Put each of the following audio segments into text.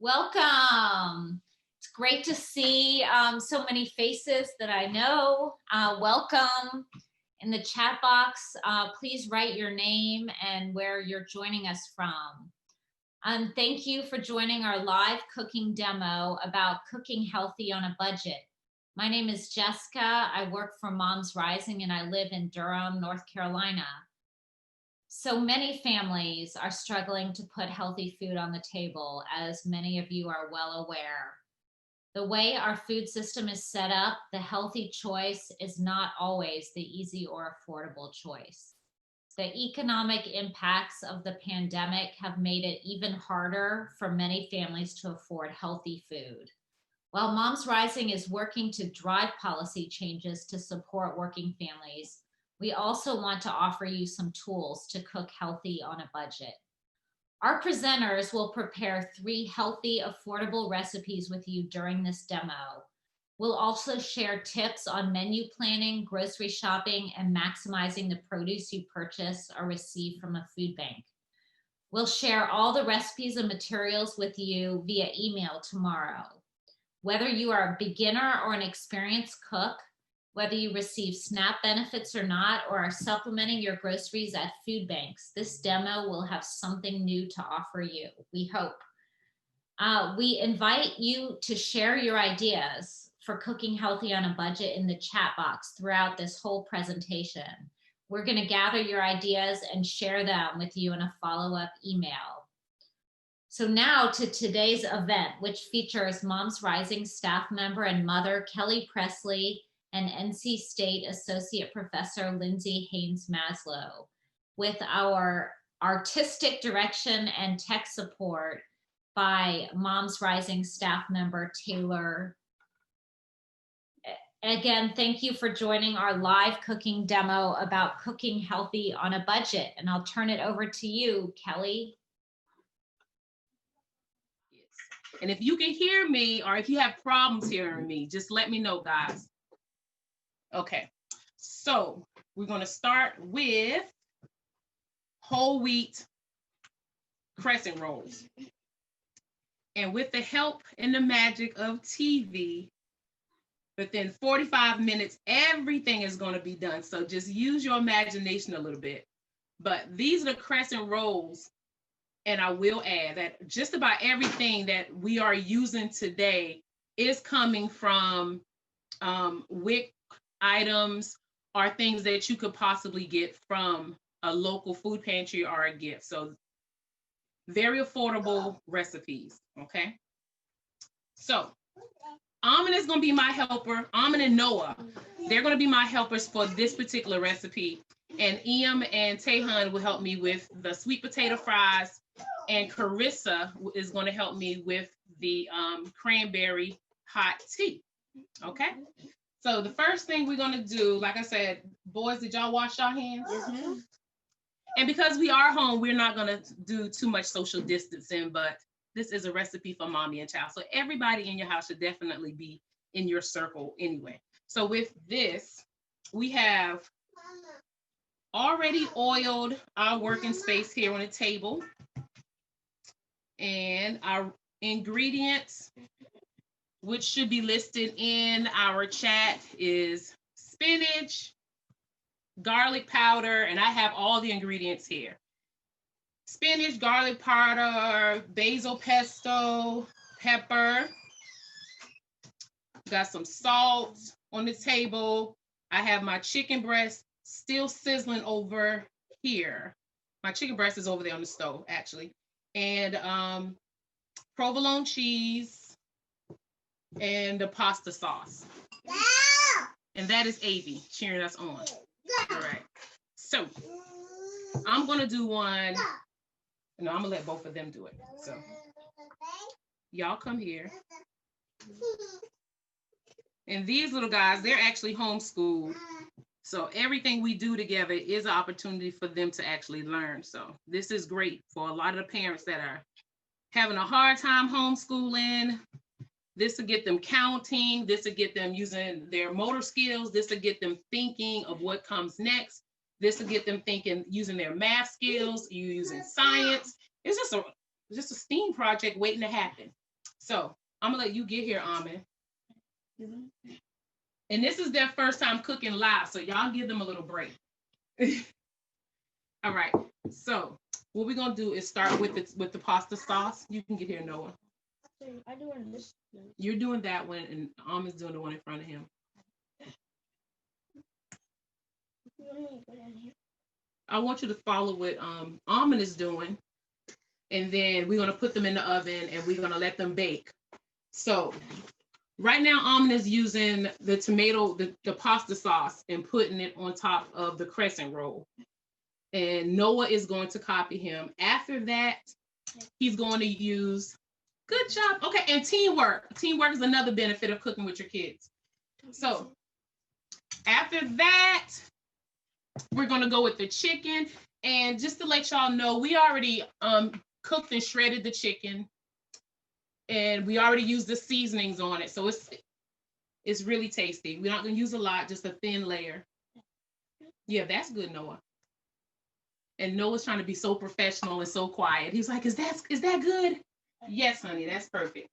Welcome. It's great to see so many faces that I know. Welcome in the chat box. Please write your name and where you're joining us from. Thank you for joining our live cooking demo about cooking healthy on a budget. My name is Jessica. I work for Moms Rising and I live in Durham, North Carolina. So many families are struggling to put healthy food on the table, as many of you are well aware. The way our food system is set up, the healthy choice is not always the easy or affordable choice. The economic impacts of the pandemic have made it even harder for many families to afford healthy food. While Moms Rising is working to drive policy changes to support working families, we also want to offer you some tools to cook healthy on a budget. Our presenters will prepare 3 healthy, affordable recipes with you during this demo. We'll also share tips on menu planning, grocery shopping, and maximizing the produce you purchase or receive from a food bank. We'll share all the recipes and materials with you via email tomorrow. Whether you are a beginner or an experienced cook, whether you receive SNAP benefits or not, or are supplementing your groceries at food banks, this demo will have something new to offer you, we hope. We invite you to share your ideas for cooking healthy on a budget in the chat box throughout this whole presentation. We're going to gather your ideas and share them with you in a follow-up email. So now to today's event, which features Moms Rising staff member and mother Kelle Presley and NC State Associate Professor Lindsay Haynes Maslow, with our artistic direction and tech support by Moms Rising staff member Taylor. Again, thank you for joining our live cooking demo about cooking healthy on a budget. And I'll turn it over to you, Kelle. And if you can hear me, or if you have problems hearing me, just let me know, guys. Okay, so we're going to start with whole wheat crescent rolls. And with the help and the magic of TV, within 45 minutes, everything is going to be done. So just use your imagination a little bit. But these are the crescent rolls. And I will add that just about everything that we are using today is coming from WIC items or things that you could possibly get from a local food pantry or a gift. So very affordable recipes, okay? So Amin is gonna be my helper. Amin and Noah, they're gonna be my helpers for this particular recipe. And Iam and Tehan will help me with the sweet potato fries. And Carissa is gonna help me with the cranberry hot tea, okay? So the first thing we're gonna do, like I said, boys, did y'all wash your hands? Mm-hmm. And because we are home, we're not gonna do too much social distancing, but this is a recipe for mommy and child. So everybody in your house should definitely be in your circle anyway. So with this, we have already oiled our working space here on the table. And our ingredients, which should be listed in our chat, is spinach, garlic powder, and I have all the ingredients here. Spinach, garlic powder, basil pesto, pepper. Got some salt on the table. I have my chicken breast still sizzling over here. My chicken breast is over there on the stove, actually. And provolone cheese, and the pasta sauce. And that is Avi cheering us on. All right. So I'm going to do one. No, I'm going to let both of them do it. So y'all come here. And these little guys, they're actually homeschooled. So everything we do together is an opportunity for them to actually learn. So this is great for a lot of the parents that are having a hard time homeschooling. This will get them counting. This will get them using their motor skills. This will get them thinking of what comes next. This will get them thinking, using their math skills, using science. It's just a STEAM project waiting to happen. So I'm gonna let you get here, Almond. And this is their first time cooking live, so y'all give them a little break. All right. So what we're gonna do is start with the pasta sauce. You can get here, Noah. I'm doing this. You're doing that one, and Almond's doing the one in front of him. I want you to follow what Almond is doing, and then we're gonna put them in the oven, and we're gonna let them bake. So right now, Almond is using the tomato, the pasta sauce, and putting it on top of the crescent roll. And Noah is going to copy him. After that, he's going to use, good job. Okay, and teamwork. Teamwork is another benefit of cooking with your kids. So after that, we're gonna go with the chicken. And just to let y'all know, we already cooked and shredded the chicken. And we already used the seasonings on it. So it's really tasty. We're not gonna use a lot, just a thin layer. Yeah, that's good, Noah. And Noah's trying to be so professional and so quiet. He's like, is that good? Yes, honey, that's perfect.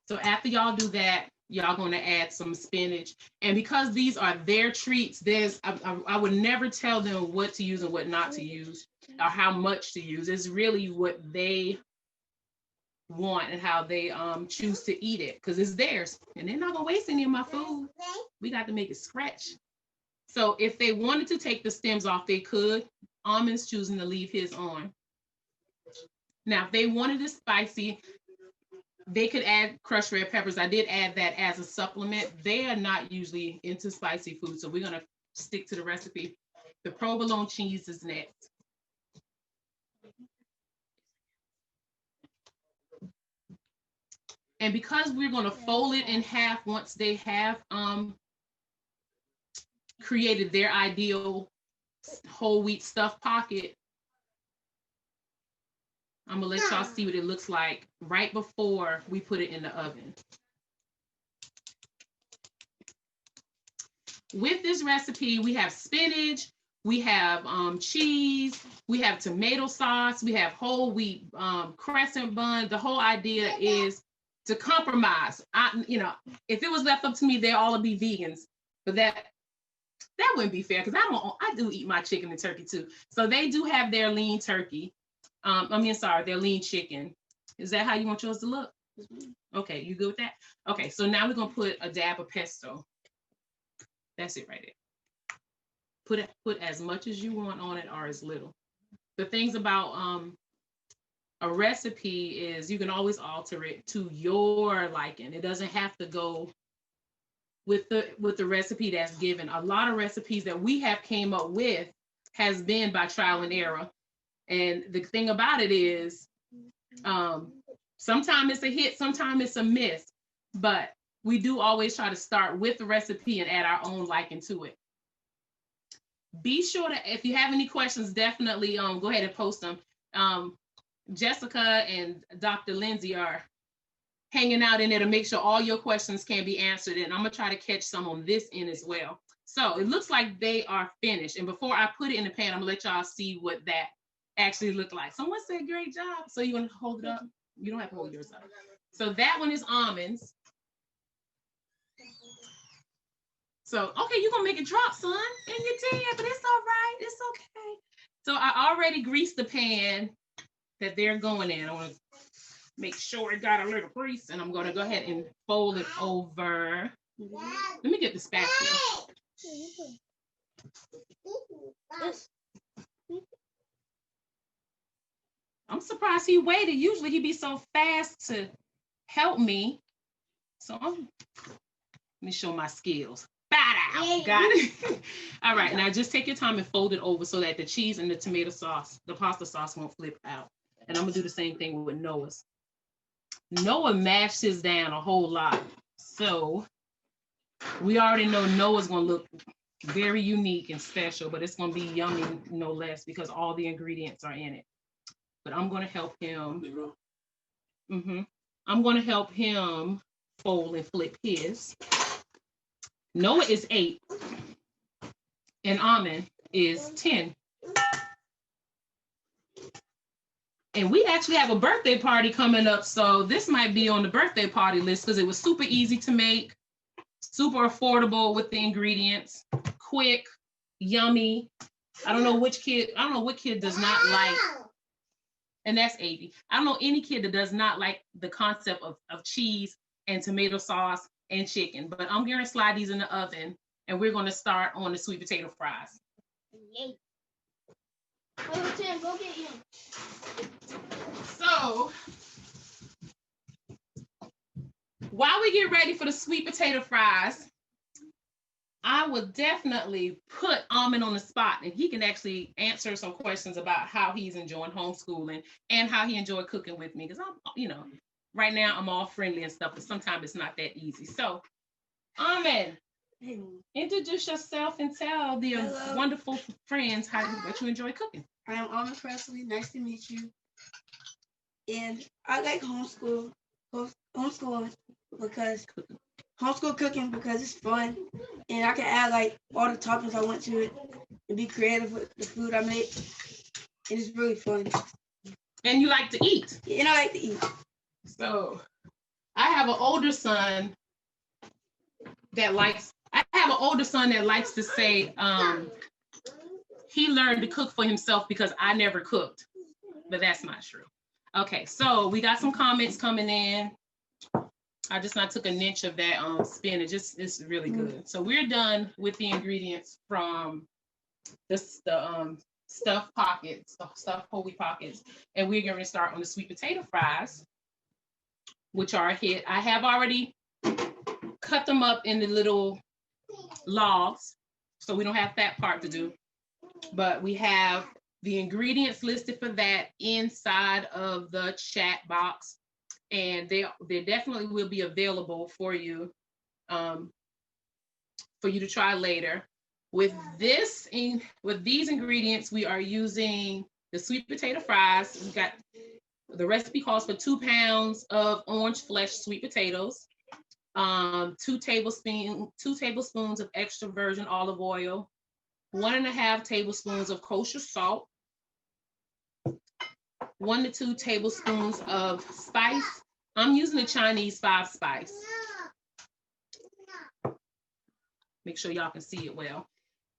So after y'all do that, y'all gonna add some spinach. And because these are their treats, I would never tell them what to use and what not to use, or how much to use. It's really what they want and how they choose to eat it, because it's theirs. And they're not gonna waste any of my food. We got to make it scratch. So if they wanted to take the stems off, they could. Almond's choosing to leave his on. Now, if they wanted it spicy, they could add crushed red peppers. I did add that as a supplement. They are not usually into spicy food, so we're gonna stick to the recipe. The provolone cheese is next. And because we're gonna fold it in half once they have created their ideal whole wheat stuffed pocket, I'm gonna let y'all see what it looks like right before we put it in the oven. With this recipe, we have spinach, we have cheese, we have tomato sauce, we have whole wheat crescent bun. The whole idea is to compromise. If it was left up to me, they'd all be vegans, but that wouldn't be fair, because I do eat my chicken and turkey too. So they do have their lean turkey. Their lean chicken. Is that how you want yours to look? Okay, you good with that? Okay, so now we're gonna put a dab of pesto. That's it right there. Put as much as you want on it, or as little. The things about a recipe is you can always alter it to your liking. It doesn't have to go with the recipe that's given. A lot of recipes that we have came up with has been by trial and error. And the thing about it is, sometimes it's a hit, sometimes it's a miss, but we do always try to start with the recipe and add our own liking to it. Be sure to, if you have any questions, definitely go ahead and post them. Jessica and Dr. Lindsay are hanging out in there to make sure all your questions can be answered. And I'm gonna try to catch some on this end as well. So it looks like they are finished. And before I put it in the pan, I'm gonna let y'all see what that actually look like. Someone said great job. So you want to hold it up? You don't have to hold yours up. So that one is almonds. So okay, you're gonna make it drop, son, and you did, but it's all right, it's okay. So I already greased the pan that they're going in. I want to make sure it got a little grease, and I'm gonna go ahead and fold it over. Let me get the spatula. I'm surprised he waited. Usually he'd be so fast to help me. So let me show my skills. Bada! Got it? All right, now just take your time and fold it over so that the cheese and the tomato sauce, the pasta sauce, won't flip out. And I'm gonna do the same thing with Noah's. Noah mashed his down a whole lot. So we already know Noah's gonna look very unique and special, but it's gonna be yummy no less, because all the ingredients are in it. But I'm gonna help him. I'm gonna help him fold and flip his. Noah is 8 and Almond is 10. And we actually have a birthday party coming up, so this might be on the birthday party list because it was super easy to make, super affordable with the ingredients, quick, yummy. I don't know what kid does not like, and that's 80. I don't know any kid that does not like the concept of cheese and tomato sauce and chicken, but I'm going to slide these in the oven, and we're going to start on the sweet potato fries. Yay. Oh, Tim, go get him. So, while we get ready for the sweet potato fries, I would definitely put Almond on the spot, and he can actually answer some questions about how he's enjoying homeschooling and how he enjoyed cooking with me. Because right now I'm all friendly and stuff, but sometimes it's not that easy. So, Almond, introduce yourself and tell the wonderful friends what you enjoy cooking. I am Almond Presley. Nice to meet you. And I like homeschooling because cooking because it's fun, and I can add like all the toppings I want to it and be creative with the food I make. And it's really fun. And you like to eat. Yeah, and I like to eat. So I have an older son that likes to say he learned to cook for himself because I never cooked, but that's not true. Okay, so we got some comments coming in. I took a niche of that spinach. It's really good. So we're done with the ingredients from the stuffed whole wheat pockets, and we're going to start on the sweet potato fries, which are a hit. I have already cut them up into little logs, so we don't have that part to do. But we have the ingredients listed for that inside of the chat box, and they definitely will be available for you to try later. With these ingredients, we are using the sweet potato fries. We've got the recipe calls for 2 pounds of orange flesh sweet potatoes, 2 tablespoons of extra virgin olive oil, 1.5 tablespoons of kosher salt, 1 to 2 tablespoons of spice. I'm using the Chinese 5 spice. Make sure y'all can see it well.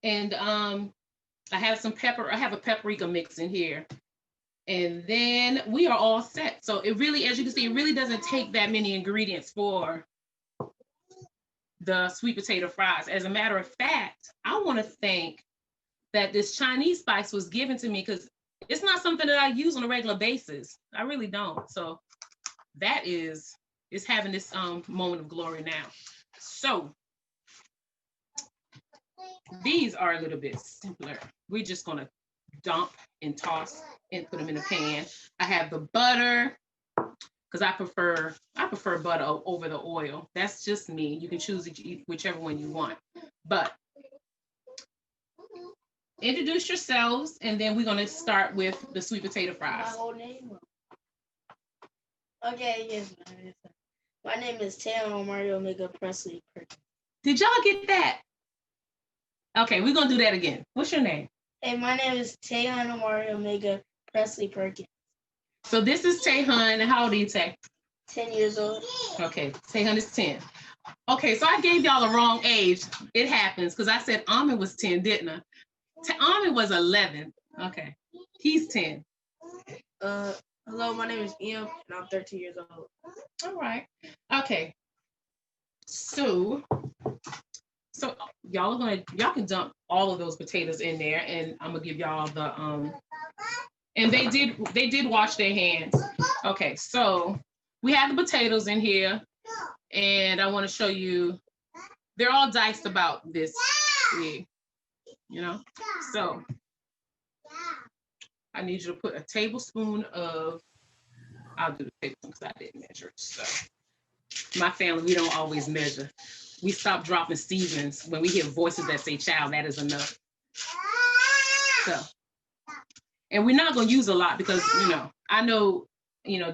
And I have some pepper. I have a paprika mix in here. And then we are all set. So it really, as you can see, it really doesn't take that many ingredients for the sweet potato fries. As a matter of fact, I want to thank that this Chinese spice was given to me because it's not something that I use on a regular basis. I really don't. So that is having this moment of glory now. So these are a little bit simpler. We're just gonna dump and toss and put them in a pan. I have the butter because I prefer butter over the oil. That's just me. You can choose whichever one you want. But introduce yourselves, and then we're gonna start with the sweet potato fries. My whole name. Okay, yes. My name is Taylor Mario Omega Presley Perkins. Did y'all get that? Okay, we're gonna do that again. What's your name? Hey, my name is Taylor Mario Omega Presley Perkins. So this is Taehyun. How old are you, Tay? 10 years old. Okay, Taehyun is 10. Okay, so I gave y'all the wrong age. It happens because I said Almond was 10, didn't I? Almond was 11. Okay, he's 10. Hello, my name is Ian, and I'm 13 years old. All right. Okay. So y'all can dump all of those potatoes in there, and I'm gonna give y'all the and they did wash their hands. Okay, so we have the potatoes in here, and I want to show you they're all diced about this big, so I need you to put a tablespoon of, I'll do the tablespoon because I didn't measure. So my family, we don't always measure. We stop dropping seasons when we hear voices that say, child, that is enough. So, and we're not going to use a lot because, I know,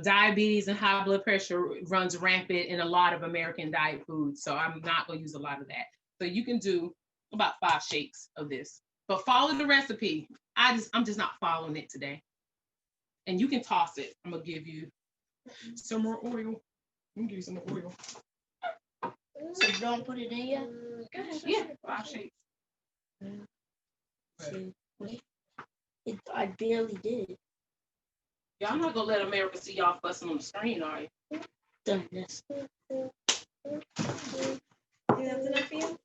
diabetes and high blood pressure runs rampant in a lot of American diet foods. So I'm not going to use a lot of that. So you can do about 5 shakes of this, but follow the recipe. I'm just not following it today. And you can toss it. I'm gonna give you some more oil. I'm gonna give you some more oil. So don't put it in yet? Go ahead. Yeah, I'll shake. I barely did. Y'all not gonna let America see y'all fussing on the screen, are you? Done this. That's enough for you?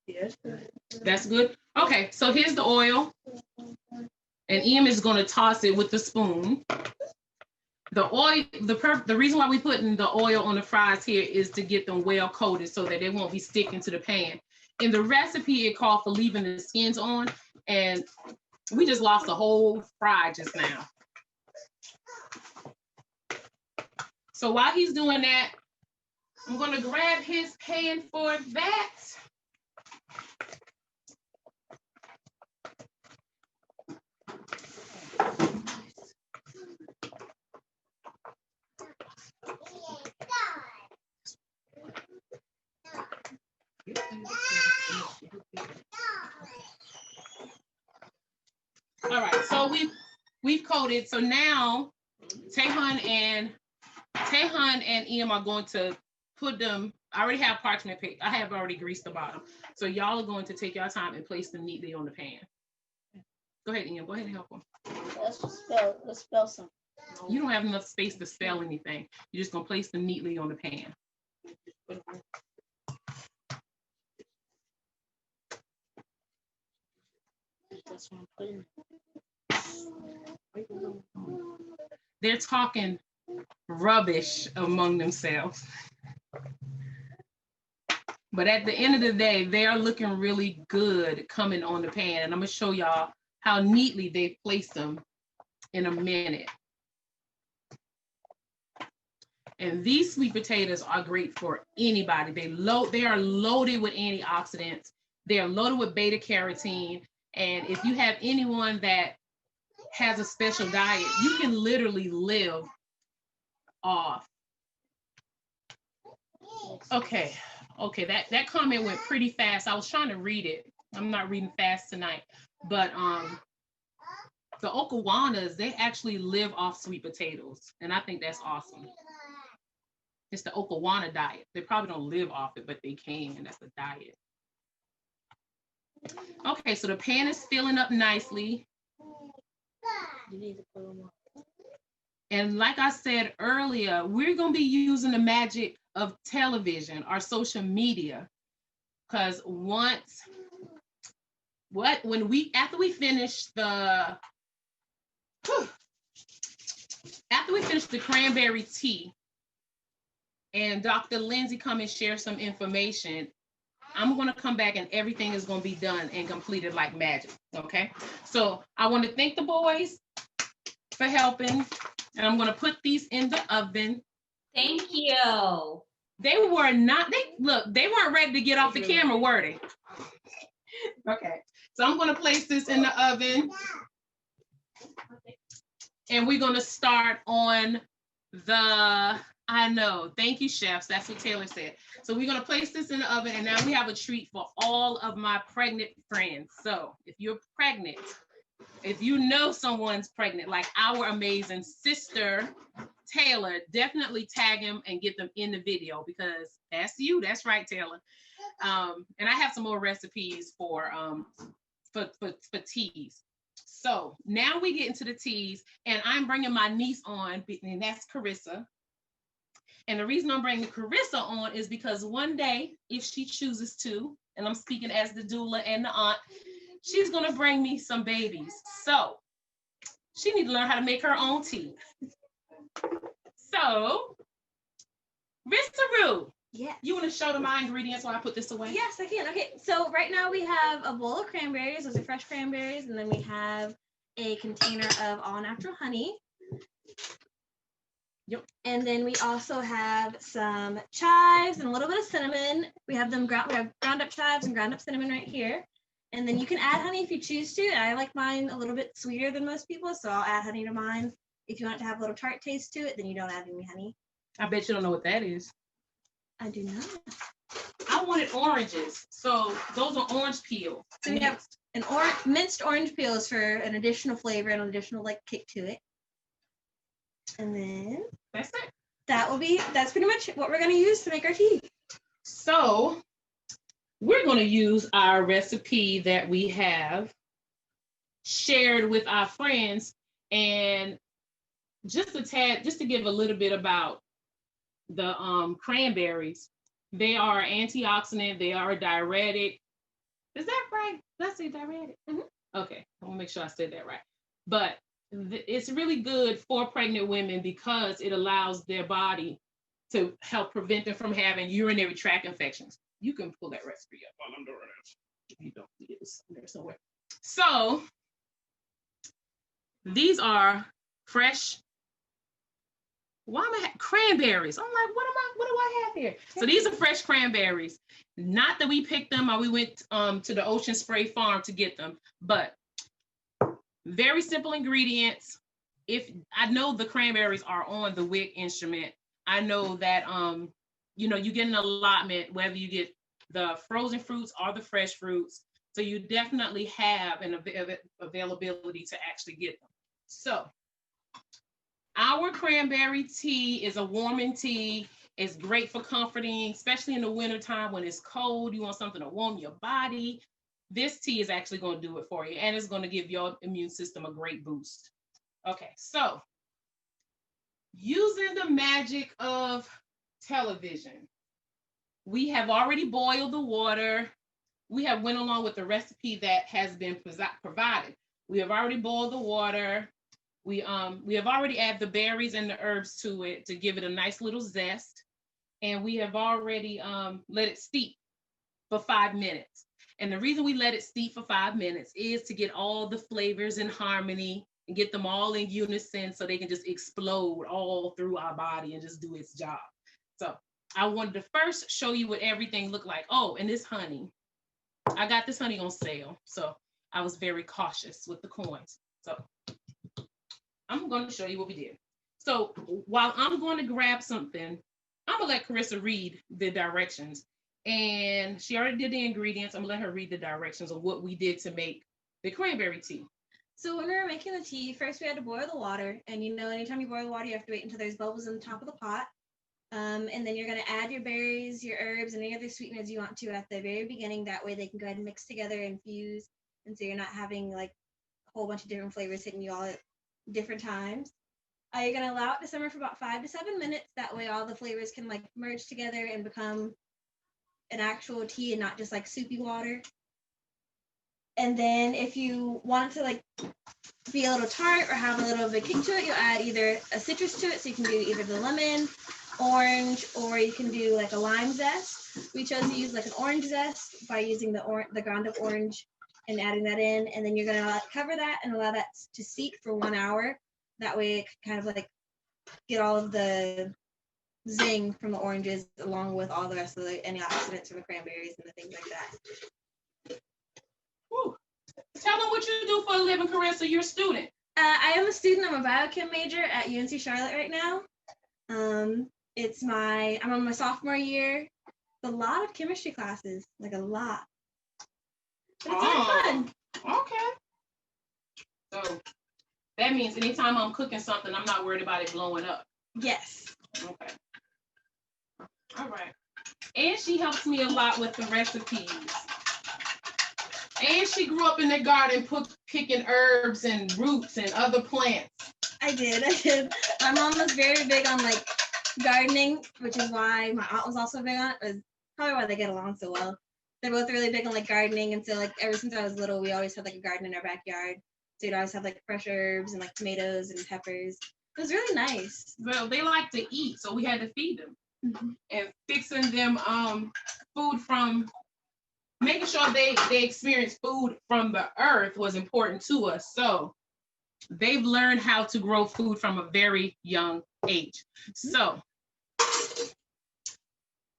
Yes. That's good. Okay, so here's the oil. And Em is gonna toss it with the spoon. The oil, the reason why we putting the oil on the fries here is to get them well coated so that they won't be sticking to the pan. In the recipe, it called for leaving the skins on, and we just lost a whole fry just now. So while he's doing that, I'm gonna grab his pan for that. All right, so we've coated. So now Tehan and Em are going to put them. I already have parchment paper. I have already greased the bottom. So y'all are going to take your time and place them neatly on the pan. Go ahead, Em. Go ahead and help them. Let's spell something. You don't have enough space to spell anything. You're just gonna place them neatly on the pan. That's what I'm putting. They're talking rubbish among themselves. But at the end of the day, they are looking really good coming on the pan. And I'm gonna show y'all how neatly they place them in a minute. And these sweet potatoes are great for anybody. They are loaded with antioxidants. They are loaded with beta carotene. And if you have anyone that has a special diet, you can literally live off. Okay, that comment went pretty fast. I was trying to read it. I'm not reading fast tonight. But the Okawanas, they actually live off sweet potatoes. And I think that's awesome. It's the Okawana diet. They probably don't live off it, but they can, and that's the diet. Okay, so the pan is filling up nicely. You need to put them on. And like I said earlier, we're going to be using the magic of television, our social media, because after we finish the cranberry tea, and Dr. Lindsay come and share some information, I'm going to come back and everything is going to be done and completed like magic, okay? So I want to thank the boys for helping, and I'm going to put these in the oven. Thank you. They weren't ready to get off the camera, were they? Okay, so I'm going to place this in the oven, and we're going to start on I know. Thank you, chefs. That's what Taylor said. So we're going to place this in the oven, and now we have a treat for all of my pregnant friends. So if you're pregnant, if you know someone's pregnant, like our amazing sister, Taylor, definitely tag him and get them in the video, because that's you. That's right, Taylor. And I have some more recipes for teas. So now we get into the teas, and I'm bringing my niece on, and that's Carissa. And the reason I'm bringing Carissa on is because one day, if she chooses to, and I'm speaking as the doula and the aunt, she's going to bring me some babies. So she needs to learn how to make her own tea. So, Rissa-Roo, Yes. You want to show them my ingredients while I put this away? Yes, I can. Okay, so right now we have a bowl of cranberries. Those are fresh cranberries. And then we have a container of all natural honey. Yep. And then we also have some chives and a little bit of cinnamon. We have ground up chives and ground up cinnamon right here. And then you can add honey if you choose to. I like mine a little bit sweeter than most people, so I'll add honey to mine. If you want it to have a little tart taste to it, then you don't add any honey. I bet you don't know what that is. I do not. I wanted oranges. So those are orange peel. So we have minced orange peels for an additional flavor and an additional like kick to it. And then that's it. That's pretty much what we're gonna use to make our tea. So we're gonna use our recipe that we have shared with our friends, and just to give a little bit about the cranberries. They are antioxidant, they are a diuretic. Is that right? Did I say diuretic? Mm-hmm. Okay, I want to make sure I said that right. But it's really good for pregnant women because it allows their body to help prevent them from having urinary tract infections. You can pull that recipe up while I'm doing this. If you don't, it is there somewhere. So these are fresh. Why am I cranberries? I'm like, what do I have here? So these are fresh cranberries. Not that we picked them or we went to the Ocean Spray Farm to get them, but very simple ingredients. If I know the cranberries are on the WIC instrument, I know that you get an allotment whether you get the frozen fruits or the fresh fruits. So you definitely have an availability to actually get them. So our cranberry tea is a warming tea. It's great for comforting, especially in the wintertime when it's cold. You want something to warm your body. This tea is actually going to do it for you, and it's going to give your immune system a great boost. Okay, so using the magic of television, we have already boiled the water. We have went along with the recipe that has been provided. We have already boiled the water. We have already added the berries and the herbs to it to give it a nice little zest. And we have already let it steep for 5 minutes. And the reason we let it steep for 5 minutes is to get all the flavors in harmony and get them all in unison so they can just explode all through our body and just do its job. So I wanted to first show you what everything looked like. Oh, and this honey, I got this honey on sale. So I was very cautious with the coins. So I'm going to show you what we did. So while I'm going to grab something, I'm going to let Carissa read the directions. And she already did the ingredients. I'm going to let her read the directions of what we did to make the cranberry tea. So when we were making the tea, first we had to boil the water. And anytime you boil water, you have to wait until there's bubbles in the top of the pot. And then you're going to add your berries, your herbs, and any other sweeteners you want to at the very beginning. That way they can go ahead and mix together and fuse. And so you're not having like a whole bunch of different flavors hitting you all at different times. You're going to allow it to simmer for about 5 to 7 minutes. That way all the flavors can like merge together and become an actual tea and not just like soupy water. And then if you want it to like be a little tart or have a little bit of a kick to it, you'll add either a citrus to it. So you can do either the lemon, orange, or you can do like a lime zest. We chose to use like an orange zest by using the ground up orange and adding that in. And then you're going to cover that and allow that to steep for 1 hour. That way it can kind of like get all of the zing from the oranges along with all the rest of the antioxidants from the cranberries and the things like that. Woo. Tell them what you do for a living, Carissa. You're a student. I am a student. I'm a biochem major at UNC Charlotte right now. I'm on my sophomore year. A lot of chemistry classes, like a lot. But it's really fun. Okay. So that means anytime I'm cooking something, I'm not worried about it blowing up. Yes. Okay. All right. And she helps me a lot with the recipes. And she grew up in the garden picking herbs and roots and other plants. I did. My mom was very big on like gardening, which is why my aunt was also big on it. It was probably why they get along so well. They're both really big on like gardening, and so like ever since I was little, we always had like a garden in our backyard. So we'd always have like fresh herbs and like tomatoes and peppers. It was really nice. Well, they like to eat, so we had to feed them. Mm-hmm. And fixing them food from, making sure they experience food from the earth was important to us. So they've learned how to grow food from a very young age. So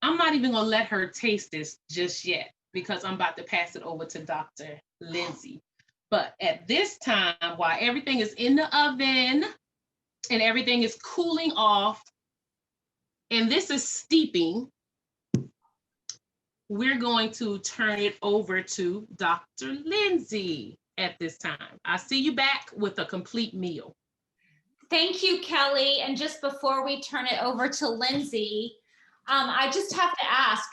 I'm not even gonna let her taste this just yet because I'm about to pass it over to Dr. Lindsay. But at this time, while everything is in the oven and everything is cooling off, and this is steeping, we're going to turn it over to Dr. Lindsay at this time. I see you back with a complete meal. Thank you, Kelly. And just before we turn it over to Lindsay, I just have to ask,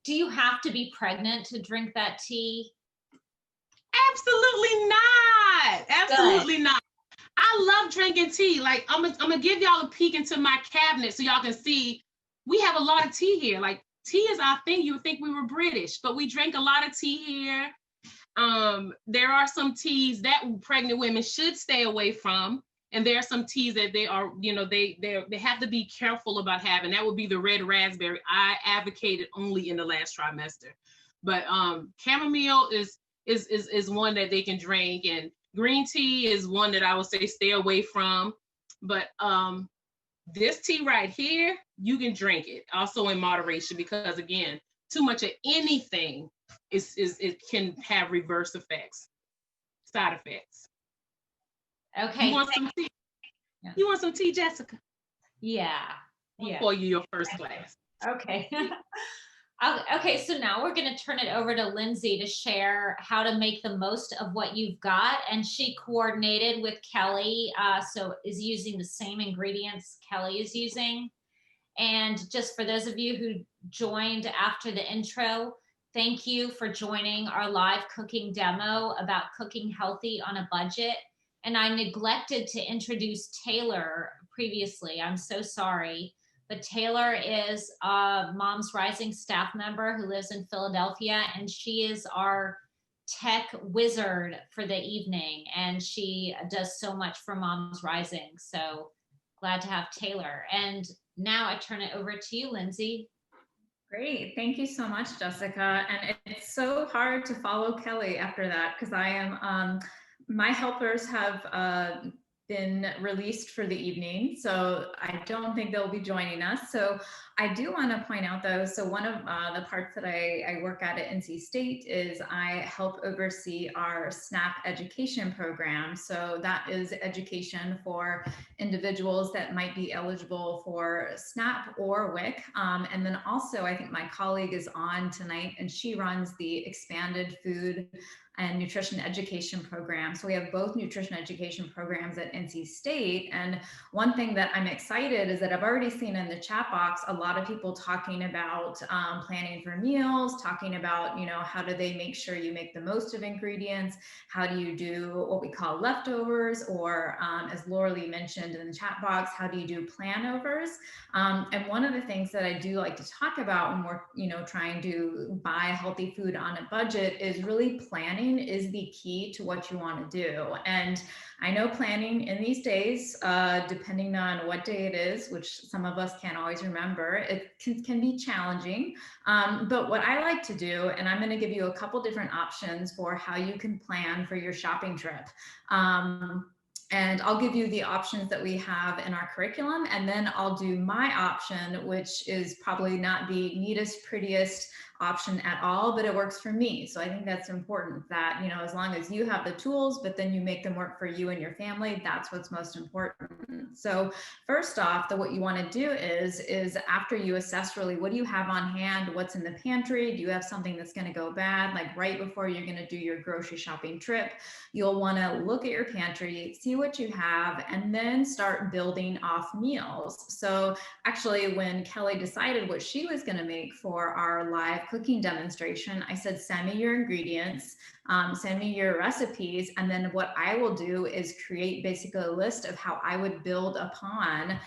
do you have to be pregnant to drink that tea? Absolutely not. Absolutely Good. not. I love drinking tea. Like, I'm gonna give y'all a peek into my cabinet so y'all can see we have a lot of tea here. Like, tea is our thing. You would think we were British, but we drink a lot of tea here. There are some teas that pregnant women should stay away from. And there are some teas that they are, you know, they have to be careful about having. That would be the red raspberry. I advocated only in the last trimester. But chamomile is one that they can drink, and green tea is one that I would say stay away from. But this tea right here, you can drink it also in moderation, because again, too much of anything it can have reverse effects, side effects. Okay. You want some tea? Yeah. You want some tea, Jessica? Yeah. Yeah. For you, your first class. Okay. Okay, so now we're going to turn it over to Lindsay to share how to make the most of what you've got. And she coordinated with Kelly, so is using the same ingredients Kelly is using. And just for those of you who joined after the intro, thank you for joining our live cooking demo about cooking healthy on a budget. And I neglected to introduce Taylor previously. I'm so sorry. But Taylor is a Moms Rising staff member who lives in Philadelphia, and she is our tech wizard for the evening. And she does so much for Moms Rising. So glad to have Taylor. And now I turn it over to you, Lindsay. Great. Thank you so much, Jessica. And it's so hard to follow Kelly after that, because I am, my helpers have been released for the evening, so I don't think they'll be joining us. So I do want to point out though, so one of the parts that I work at NC State is I help oversee our SNAP education program. So that is education for individuals that might be eligible for SNAP or WIC. And then also I think my colleague is on tonight, and she runs the expanded food and nutrition education program. So we have both nutrition education programs at NC State. And one thing that I'm excited is that I've already seen in the chat box a lot of people talking about planning for meals, talking about, you know, how do they make sure you make the most of ingredients? How do you do what we call leftovers? Or as Laura Lee mentioned in the chat box, how do you do planovers? And one of the things that I do like to talk about when we're, you know, trying to buy healthy food on a budget is really planning is the key to what you want to do. And I know planning in these days, depending on what day it is, which some of us can't always remember, it can be challenging. But what I like to do, and I'm going to give you a couple different options for how you can plan for your shopping trip. And I'll give you the options that we have in our curriculum, and then I'll do my option, which is probably not the neatest, prettiest option at all, but it works for me. So I think that's important, that, you know, as long as you have the tools, but then you make them work for you and your family, that's what's most important. So first off, what you want to do is after you assess really what do you have on hand, what's in the pantry, do you have something that's going to go bad, like right before you're going to do your grocery shopping trip, you'll want to look at your pantry, see what you have, and then start building off meals. So actually, when Kelly decided what she was going to make for our live cooking demonstration, I said, send me your ingredients, send me your recipes, and then what I will do is create basically a list of how I would build upon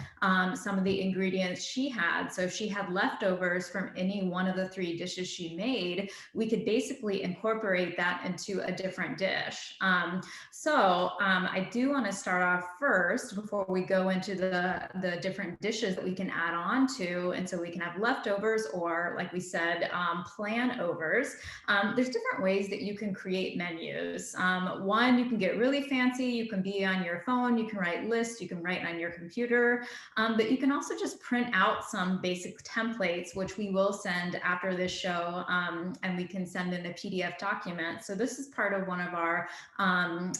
some of the ingredients she had. So if she had leftovers from any one of the 3 dishes she made, we could basically incorporate that into a different dish. I do want to start off first before we go into the different dishes that we can add on to. And so we can have leftovers, or like we said, plan overs. There's different ways that you can create menus. One, you can get really fancy. You can be on your phone, you can write lists, you can write on your computer, but you can also just print out some basic templates, which we will send after this show, and we can send in a PDF document. So this is part of one of our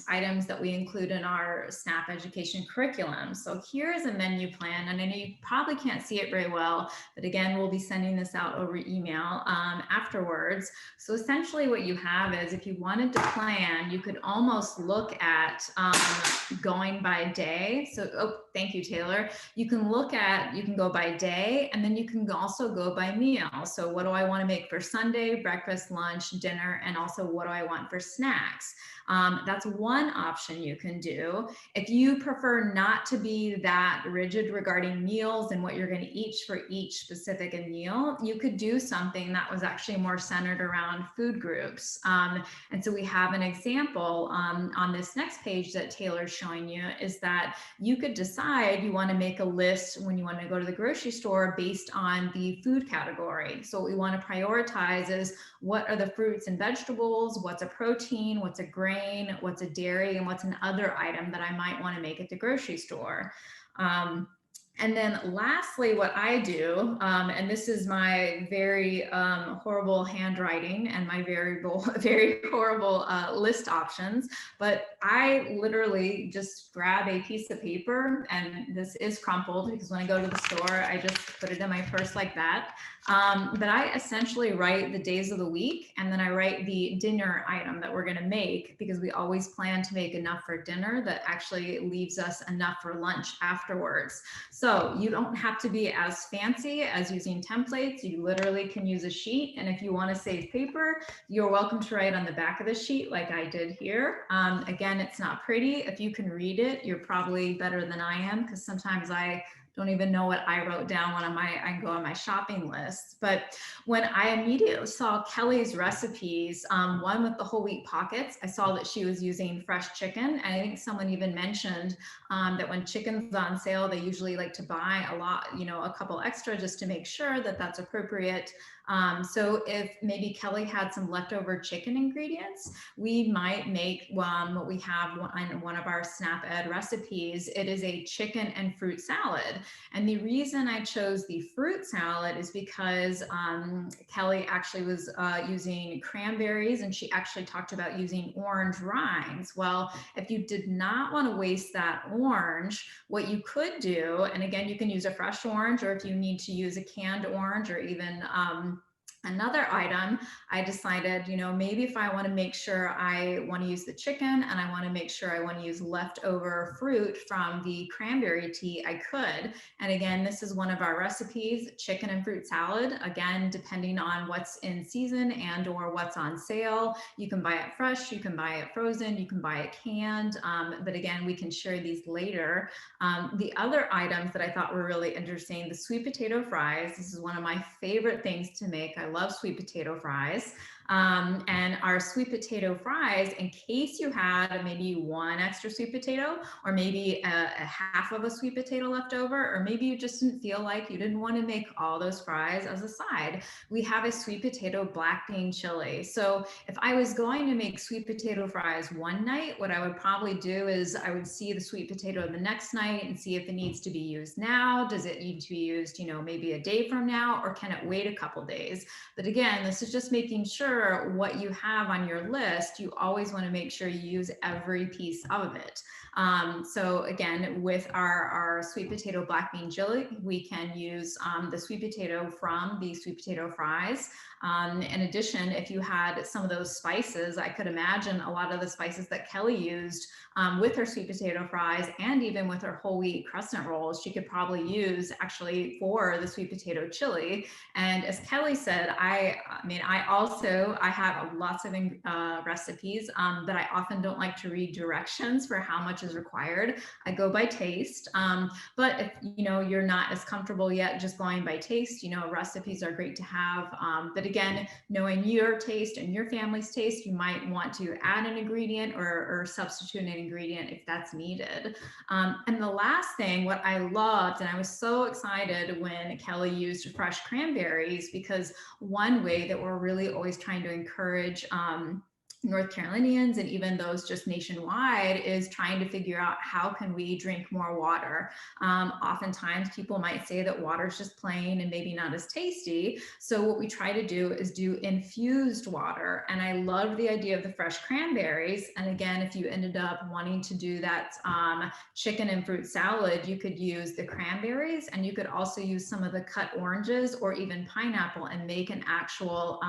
items that we include in our SNAP education curriculum. So here is a menu plan, and I know you probably can't see it very well, but again, we'll be sending this out over email. afterwards. So essentially what you have is, if you wanted to plan, you could almost look at going by day. So, oh, thank you, Taylor. You can go by day, and then you can also go by meal. So what do I want to make for Sunday, breakfast, lunch, dinner, and also what do I want for snacks? That's one option you can do. If you prefer not to be that rigid regarding meals and what you're going to eat for each specific meal, you could do something that was actually more centered around food groups. And so we have an example on this next page that Taylor's showing you, is that you could decide you want to make a list when you want to go to the grocery store based on the food category. So what we want to prioritize is, what are the fruits and vegetables, what's a protein, what's a grain, what's a dairy, and what's an other item that I might want to make at the grocery store. And then lastly, what I do, and this is my very horrible handwriting and my very horrible list options, but I literally just grab a piece of paper, and this is crumpled because when I go to the store, I just put it in my purse like that. But I essentially write the days of the week, and then I write the dinner item that we're going to make, because we always plan to make enough for dinner that actually leaves us enough for lunch afterwards. So you don't have to be as fancy as using templates. You literally can use a sheet, and if you want to save paper, you're welcome to write on the back of the sheet like I did here. Again, it's not pretty. If you can read it, you're probably better than I am, because sometimes I don't even know what I wrote down when I go on my shopping list. But when I immediately saw Kelle's recipes, one with the whole wheat pockets, I saw that she was using fresh chicken. And I think someone even mentioned that when chicken's on sale, they usually like to buy a lot, a couple extra, just to make sure that that's appropriate. So if maybe Kelle had some leftover chicken ingredients, we might make what we have on one of our Snap Ed recipes. It is a chicken and fruit salad. And the reason I chose the fruit salad is because Kelle actually was using cranberries, and she actually talked about using orange rinds. Well, if you did not want to waste that orange, what you could do, and again, you can use a fresh orange, or if you need to use a canned orange, or even another item, I decided, maybe if I want to make sure I want to use the chicken, and I want to make sure I want to use leftover fruit from the cranberry tea, I could. And again, this is one of our recipes, chicken and fruit salad. Again, depending on what's in season and or what's on sale, you can buy it fresh, you can buy it frozen, you can buy it canned. But again, we can share these later. The other items that I thought were really interesting, the sweet potato fries. This is one of my favorite things to make. I love sweet potato fries. And our sweet potato fries, in case you had maybe one extra sweet potato, or maybe a half of a sweet potato left over, or maybe you just didn't feel like you didn't want to make all those fries as a side, we have a sweet potato black bean chili. So if I was going to make sweet potato fries one night, what I would probably do is I would see the sweet potato the next night and see if it needs to be used now. Does it need to be used, maybe a day from now, or can it wait a couple days? But again, this is just making sure what you have on your list, you always want to make sure you use every piece of it. So again, with our sweet potato black bean chili, we can use the sweet potato from the sweet potato fries. In addition, if you had some of those spices, I could imagine a lot of the spices that Kelle used with her sweet potato fries, and even with her whole wheat crescent rolls, she could probably use actually for the sweet potato chili. And as Kelle said, I have lots of recipes, but I often don't like to read directions for how much is required. I go by taste. But if you're not as comfortable yet just going by taste, recipes are great to have. But again, knowing your taste and your family's taste, you might want to add an ingredient or substitute an ingredient if that's needed. And the last thing, what I loved, and I was so excited when Kelle used fresh cranberries, because one way that we're really always trying to encourage North Carolinians and even those just nationwide is trying to figure out how can we drink more water. Oftentimes people might say that water is just plain and maybe not as tasty. So what we try to do is do infused water. And I love the idea of the fresh cranberries. And again, if you ended up wanting to do that chicken and fruit salad, you could use the cranberries, and you could also use some of the cut oranges or even pineapple and make an actual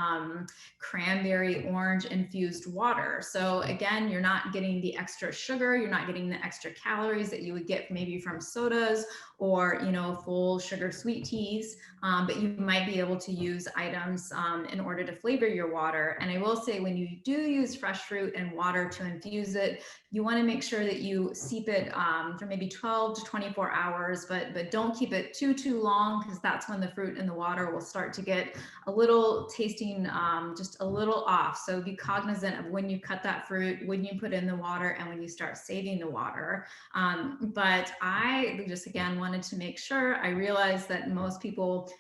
cranberry orange infused water. So again, you're not getting the extra sugar, you're not getting the extra calories that you would get maybe from sodas or, you know, full sugar sweet teas, but you might be able to use items in order to flavor your water. And I will say, when you do use fresh fruit and water to infuse it, you want to make sure that you steep it for maybe 12 to 24 hours, but don't keep it too long, because that's when the fruit and the water will start to get a little tasting just a little off. So be cognizant of when you cut that fruit, when you put in the water, and when you start saving the water. But I just, again, wanted to make sure. I realized that most people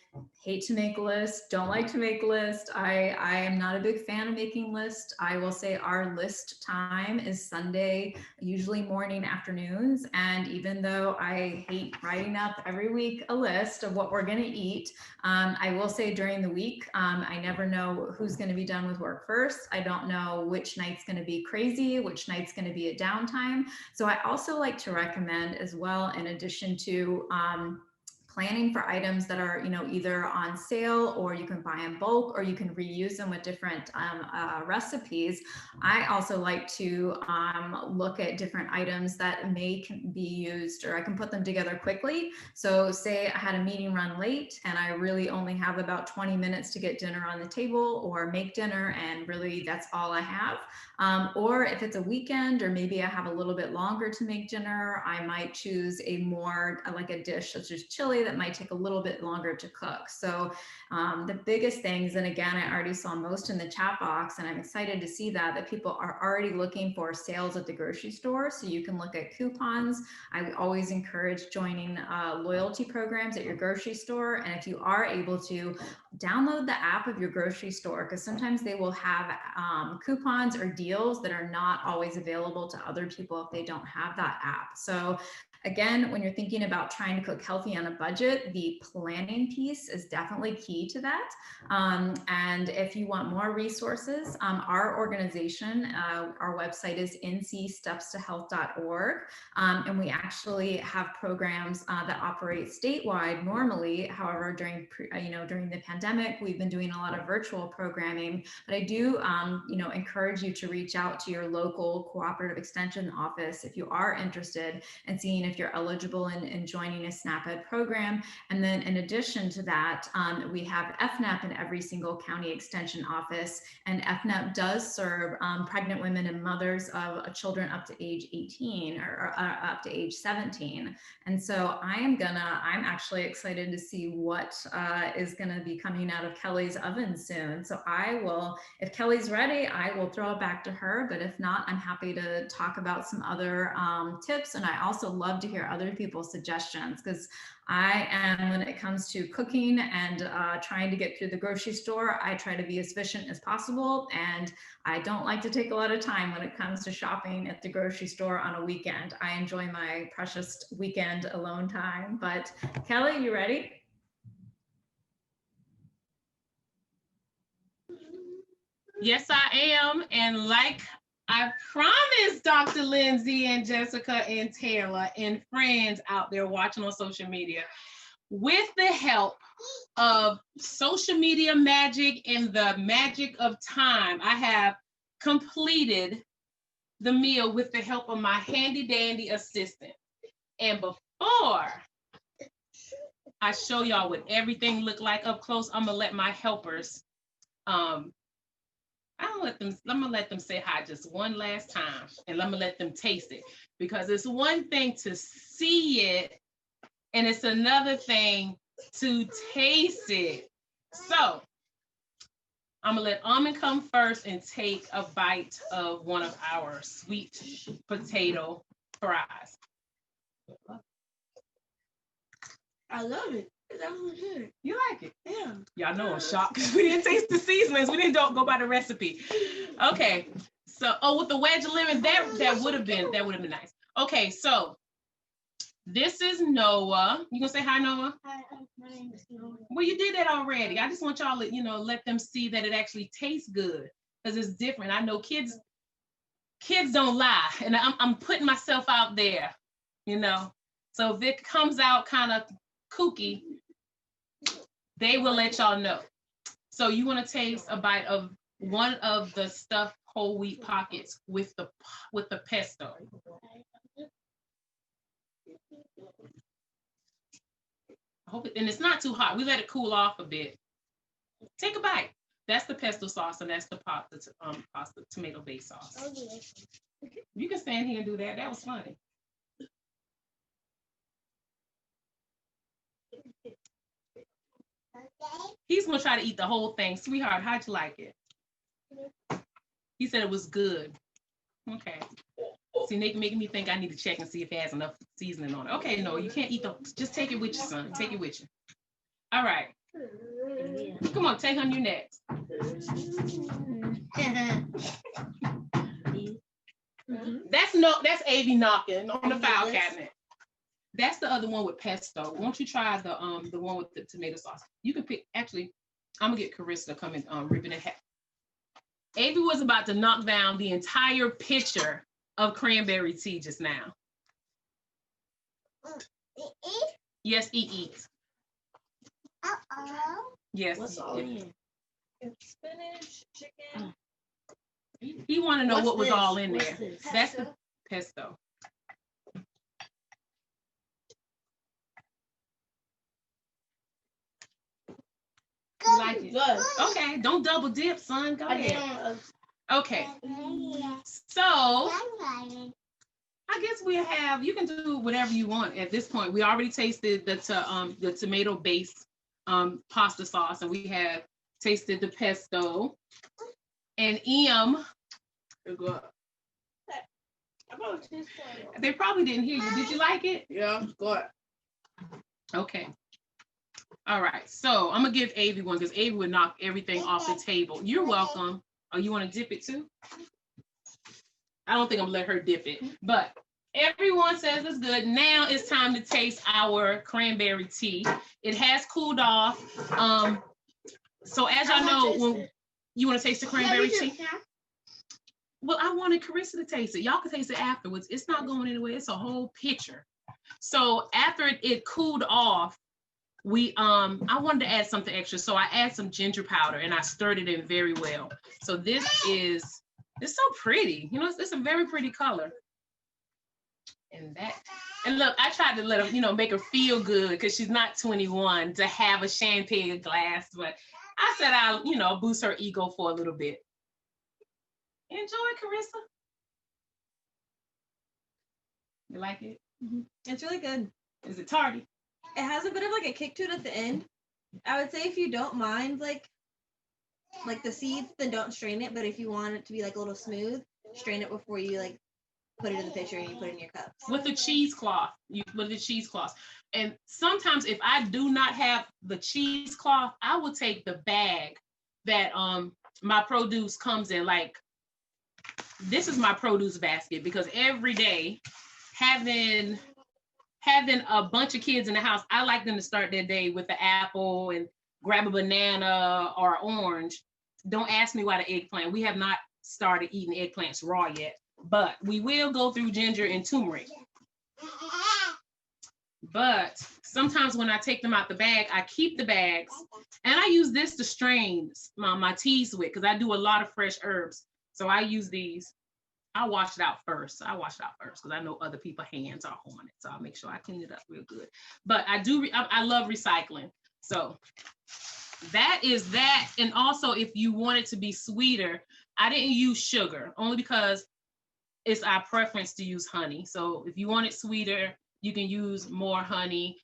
hate to make lists, don't like to make lists. I am not a big fan of making lists. I will say our list time is Sunday, usually morning, afternoons. And even though I hate writing up every week a list of what we're going to eat, I will say during the week, I never know who's going to be done with work first. I don't know which night's going to be crazy, which night's going to be a downtime. So I also like to recommend as well, in addition to planning for items that are, you know, either on sale, or you can buy in bulk, or you can reuse them with different recipes. I also like to look at different items that may be used, or I can put them together quickly. So say I had a meeting run late and I really only have about 20 minutes to get dinner on the table or make dinner, and really that's all I have. Or if it's a weekend, or maybe I have a little bit longer to make dinner, I might choose a more like a dish such as chili that might take a little bit longer to cook. So the biggest things, and again, I already saw most in the chat box, and I'm excited to see that people are already looking for sales at the grocery store. So you can look at coupons. I always encourage joining loyalty programs at your grocery store. And if you are able to, download the app of your grocery store, because sometimes they will have coupons or deals that are not always available to other people if they don't have that app. So again, when you're thinking about trying to cook healthy on a budget, the planning piece is definitely key to that. And if you want more resources, our organization, our website is ncstepstohealth.org. And we actually have programs that operate statewide normally. However, during the pandemic, we've been doing a lot of virtual programming. But I do encourage you to reach out to your local cooperative extension office if you are interested, and seeing if you're eligible in joining a SNAP-Ed program. And then in addition to that, we have FNAP in every single county extension office, and FNAP does serve pregnant women and mothers of children up to age 18 or up to age 17. And so I'm actually excited to see what is gonna be coming out of Kelle's oven soon. So if Kelle's ready, I will throw it back to her, but if not, I'm happy to talk about some other tips. And I also love to hear other people's suggestions, because I am, when it comes to cooking and trying to get through the grocery store, I try to be as efficient as possible. And I don't like to take a lot of time when it comes to shopping at the grocery store on a weekend. I enjoy my precious weekend alone time. But Kelle, you ready? Yes, I am. And like I promised Dr. Lindsay and Jessica and Taylor and friends out there watching on social media, with the help of social media magic and the magic of time, I have completed the meal with the help of my handy dandy assistant. And before I show y'all what everything looked like up close, I'm gonna let my helpers I'm gonna let them say hi just one last time, and I'm gonna let them taste it, because it's one thing to see it and it's another thing to taste it. So I'm gonna let Almond come first and take a bite of one of our sweet potato fries. I love it. That was good. You like it? Yeah. Y'all know I'm shocked because we didn't taste the seasonings. We didn't go by the recipe. Okay, So, with the wedge of lemon, that would have been nice. Okay, so this is Noah. You gonna say hi, Noah? Hi, my name is Noah. Well, you did that already. I just want y'all to, let them see that it actually tastes good, because it's different. I know kids don't lie, and I'm putting myself out there, So if it comes out kind of kooky, they will let y'all know. So you want to taste a bite of one of the stuffed whole wheat pockets with the pesto. I hope and it's not too hot. We let it cool off a bit. Take a bite. That's the pesto sauce, and that's the pasta tomato based sauce. You can stand here and do that. That was funny. He's gonna try to eat the whole thing. Sweetheart, how'd you like it? He said it was good. Okay. See, Nick making me think I need to check and see if it has enough seasoning on it. Okay, no, you can't eat just take it with you, son. Take it with you. All right. Come on, take on your next. That's Avi knocking on the file cabinet. That's the other one with pesto. Won't you try the one with the tomato sauce? You can pick. Actually, I'm gonna get Carissa to come and rip it in half. Avi was about to knock down the entire pitcher of cranberry tea just now. Yes, eat. Yes. What's all in? Spinach, chicken. He want to know what was all in there. This? That's the pesto. You like it? Good. Okay, don't double dip, son. Go ahead. Okay. So I guess you can do whatever you want at this point. We already tasted the tomato based pasta sauce, and we have tasted the pesto. And they probably didn't hear you. Did you like it? Yeah, good. Okay. All right. So I'm gonna give Avi one because Avi would knock everything off the table. You're welcome. Oh, you want to dip it too? I don't think I'm gonna let her dip it, but everyone says it's good. Now it's time to taste our cranberry tea. It has cooled off. So as y'all know, when you want to taste the cranberry tea. Well, I wanted Carissa to taste it. Y'all can taste it afterwards. It's not going anywhere. It's a whole pitcher. So after it cooled off, I wanted to add something extra. So I add some ginger powder and I stirred it in very well. So it's so pretty. It's a very pretty color. And look, I tried to let her, make her feel good because she's not 21 to have a champagne glass, but I said I'll, boost her ego for a little bit. Enjoy, Carissa. You like it? Mm-hmm. It's really good. Is it tarty? It has a bit of a kick to it at the end. I would say if you don't mind like the seeds, then don't strain it. But if you want it to be a little smooth, strain it before you put it in the pitcher and you put it in your cups. With the cheesecloth. And sometimes if I do not have the cheesecloth, I will take the bag that my produce comes in. This is my produce basket because every day having a bunch of kids in the house, I like them to start their day with the apple and grab a banana or orange. Don't ask me why the eggplant. We have not started eating eggplants raw yet, but we will go through ginger and turmeric. But sometimes when I take them out the bag, I keep the bags and I use this to strain my teas with because I do a lot of fresh herbs. So I use these. I'll wash it out first because I know other people's hands are on it. So I'll make sure I clean it up real good. But I love recycling. So that is that. And also if you want it to be sweeter, I didn't use sugar only because it's our preference to use honey. So if you want it sweeter, you can use more honey.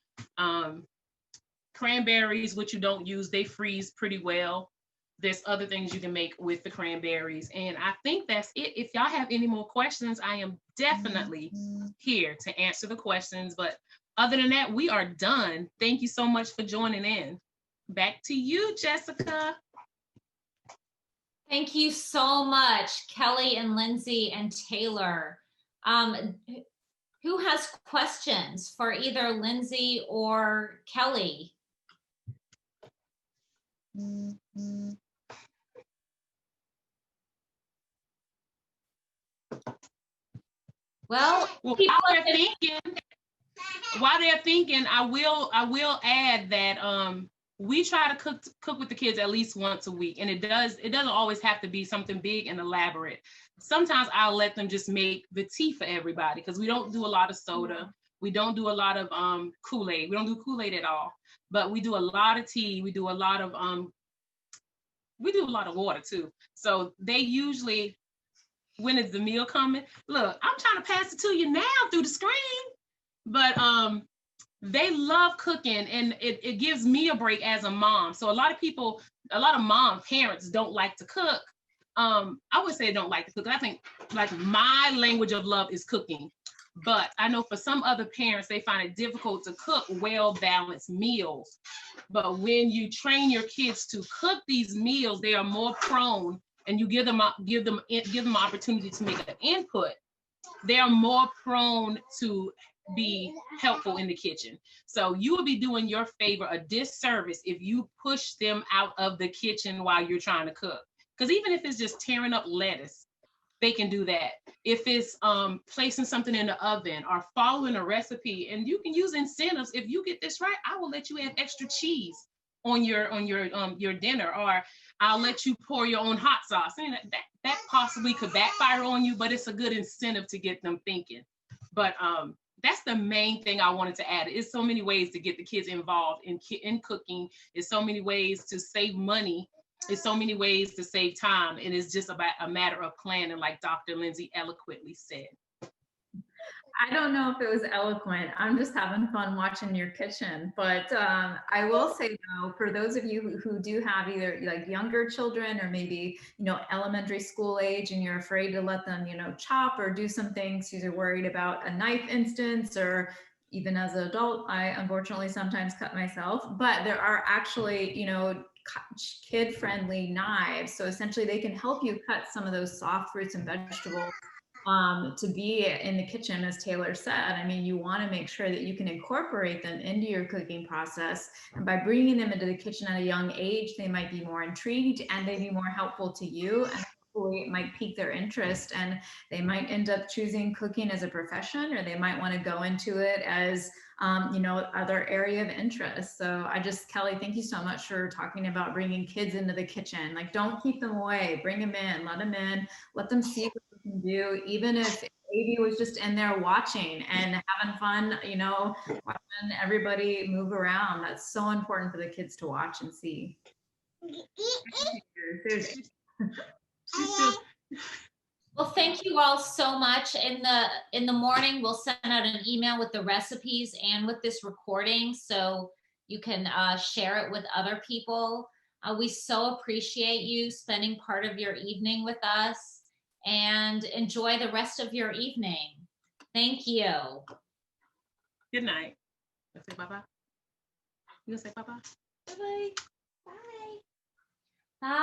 Cranberries, which you don't use, they freeze pretty well. There's other things you can make with the cranberries. And I think that's it. If y'all have any more questions, I am definitely here to answer the questions. But other than that, we are done. Thank you so much for joining in. Back to you, Jessica. Thank you so much, Kelly and Lindsay and Taylor. Who has questions for either Lindsay or Kelly? Well, while they're thinking, I will add that we try to cook with the kids at least once a week, and it doesn't always have to be something big and elaborate. Sometimes I'll let them just make the tea for everybody, because we don't do a lot of soda. We don't do a lot of Kool-Aid. We don't do Kool-Aid at all, but we do a lot of tea. We do a lot of water too. So they usually, when is the meal coming? Look, I'm trying to pass it to you now through the screen. But they love cooking, and it gives me a break as a mom. So a lot of parents don't like to cook. I would say don't like to cook. I think like my language of love is cooking. But I know for some other parents, they find it difficult to cook well-balanced meals. But when you train your kids to cook these meals, they are more prone, and you give them an opportunity to make an input. They are more prone to be helpful in the kitchen. So you will be doing your favor a disservice if you push them out of the kitchen while you're trying to cook. Because even if it's just tearing up lettuce, they can do that. If it's placing something in the oven or following a recipe, and you can use incentives. If you get this right, I will let you add extra cheese on your dinner, or I'll let you pour your own hot sauce. And that possibly could backfire on you, but it's a good incentive to get them thinking. But that's the main thing I wanted to add. It's so many ways to get the kids involved in cooking. It's so many ways to save money. It's so many ways to save time. And it's just about a matter of planning, like Dr. Lindsay eloquently said. I don't know if it was eloquent. I'm just having fun watching your kitchen. But I will say, though, for those of you who do have either like younger children or maybe, elementary school age, and you're afraid to let them, chop or do some things because you're worried about a knife instance, or even as an adult, I unfortunately sometimes cut myself. But there are actually, kid-friendly knives. So essentially they can help you cut some of those soft fruits and vegetables to be in the kitchen, as Taylor said. I mean, you want to make sure that you can incorporate them into your cooking process. And by bringing them into the kitchen at a young age, they might be more intrigued and they'd be more helpful to you. And hopefully it might pique their interest, and they might end up choosing cooking as a profession, or they might want to go into it as other area of interest. So Kelly, thank you so much for talking about bringing kids into the kitchen. Like, don't keep them away, bring them in, let them see what they can do, even if baby was just in there watching and having fun, watching everybody move around. That's so important for the kids to watch and see. Well, thank you all so much. In the morning, we'll send out an email with the recipes and with this recording, so you can share it with other people. We so appreciate you spending part of your evening with us, and enjoy the rest of your evening. Thank you. Good night. Let's say bye-bye. You gonna say bye-bye? Bye-bye. Bye.